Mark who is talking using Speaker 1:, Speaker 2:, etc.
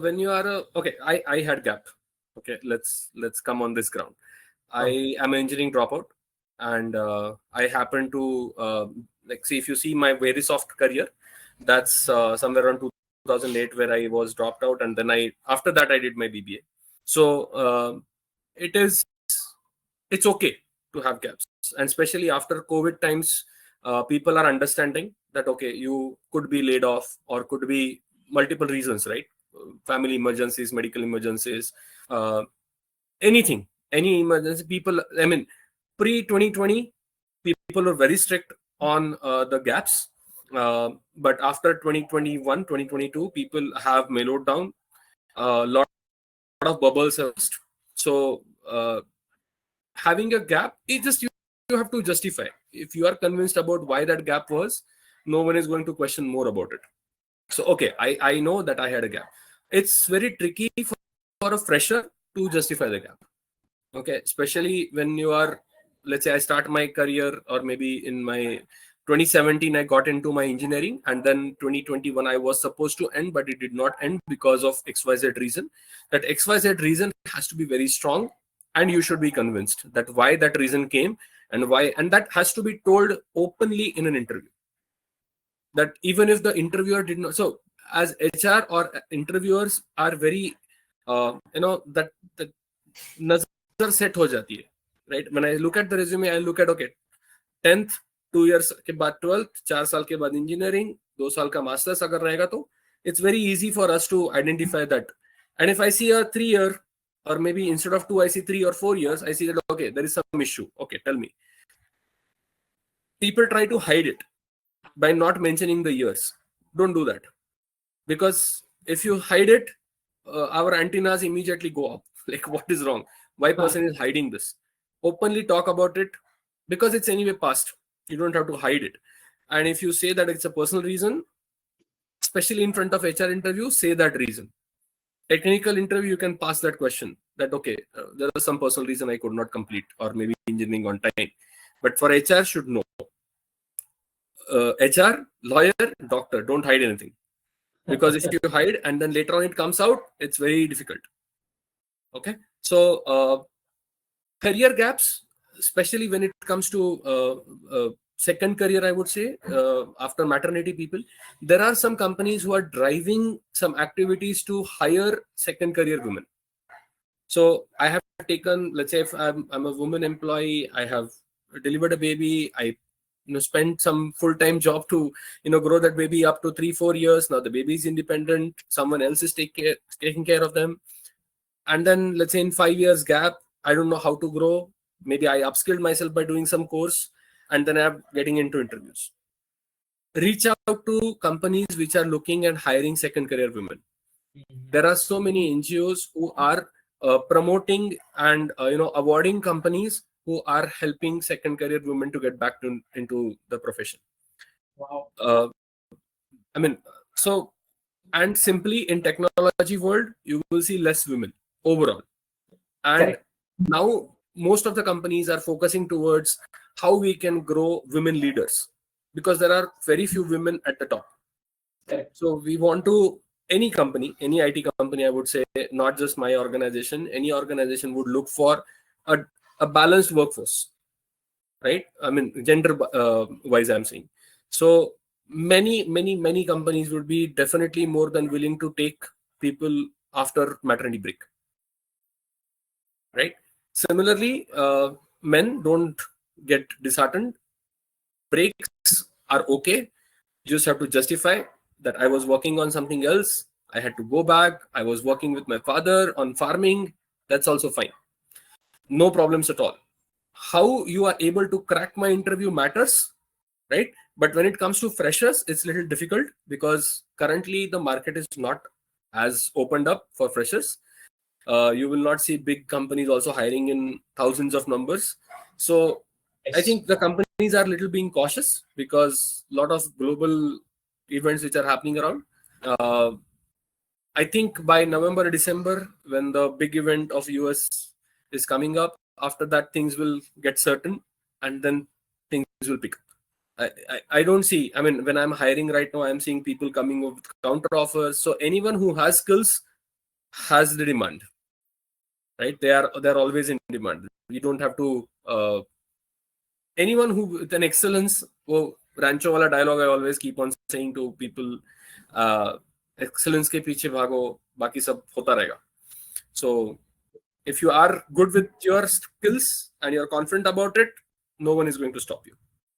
Speaker 1: when you are I had gap. Okay, let's come on this ground. I am an engineering dropout, and I happen to like, see, if you see my very soft career, that's somewhere around 2008 where I was dropped out, and then after that I did my BBA. So it's okay to have gaps, and especially after COVID times, people are understanding that okay, you could be laid off or could be multiple reasons, right? Family emergencies, medical emergencies, uh, anything, any emergency. People, I mean, pre 2020, people were very strict on the gaps, but after 2021, 2022, people have mellowed down. A lot of bubbles have burst. So having a gap, it just you have to justify. If you are convinced about why that gap was, no one is going to question more about it. So okay, I know that I had a gap. It's very tricky for a fresher to justify the gap. Okay, especially when you are, let's say I start my career, or maybe in my 2017 I got into my engineering, and then 2021 I was supposed to end, but it did not end because of XYZ reason. That XYZ reason has to be very strong, and you should be convinced that why that reason came, and why, and that has to be told openly in an interview. That even if the interviewer did not, so as HR or interviewers are very that nazar set ho jati hai, right? When I look at the resume, I look at, okay, 10th 2 years के बाद 12th 4 साल के बाद engineering 2 साल का masters अगर रहेगा तो it's very easy for us to identify that. And if I see a 3 year, or maybe instead of 2 I see 3 or 4 years, I see that okay, there is some issue. Okay, tell me. People try to hide it by not mentioning the years. Don't do that, because if you hide it, our antennas immediately go up. Like, what is wrong? Why person is hiding this? Openly talk about it, because it's anyway past. You don't have to hide it. And if you say that it's a personal reason, especially in front of HR interview, say that reason. Technical interview, you can pass that question that okay, there was some personal reason I could not complete, or maybe engineering on time. But for HR, should know. HR, lawyer, doctor, don't hide anything. Because if you hide and then later on it comes out, it's very difficult. Okay, so career gaps, especially when it comes to second career, I would say, after maternity people, there are some companies who are driving some activities to hire second career women. So I have taken, let's say if I'm a woman employee, I have delivered a baby, I spend some full-time job to grow that baby up to 3-4 years. Now the baby is independent, someone else is taking care of them, and then let's say in 5 years gap, I don't know how to grow. Maybe I upskilled myself by doing some course, and then I'm getting into interviews. Reach out to companies which are looking at hiring second career women. There are so many NGOs who are promoting and awarding companies who are helping second career women to get back into the profession. Wow. I mean, so, and simply in technology world, you will see less women overall. And now most of the companies are focusing towards how we can grow women leaders, because there are very few women at the top. So we want to, any company, any IT company, I would say, not just my organization, any organization would look for a balanced workforce, right? I mean, gender wise, I'm saying. So many companies would be definitely more than willing to take people after maternity break, right? Similarly, men don't get disheartened. Breaks are okay. You just have to justify that I was working on something else, I had to go back, I was working with my father on farming. That's also fine. No problems at all. How you are able to crack my interview matters, right? But when it comes to freshers, it's a little difficult, because currently the market is not as opened up for freshers. You will not see big companies also hiring in thousands of numbers. So I think the companies are a little being cautious, because a lot of global events which are happening around. I think by November, December, when the big event of US is coming up, after that things will get certain, and then things will pick up. I don't see, I mean, when I'm hiring right now, I'm seeing people coming with counter offers. So anyone who has skills, has the demand, right? They're always in demand. We don't have to anyone who with an excellence. वो rancho वाला dialogue I always keep on saying to people, excellence के पीछे भागो, बाकी सब होता रहेगा. So if you are good with your skills and you're confident about it, no one is going to stop you.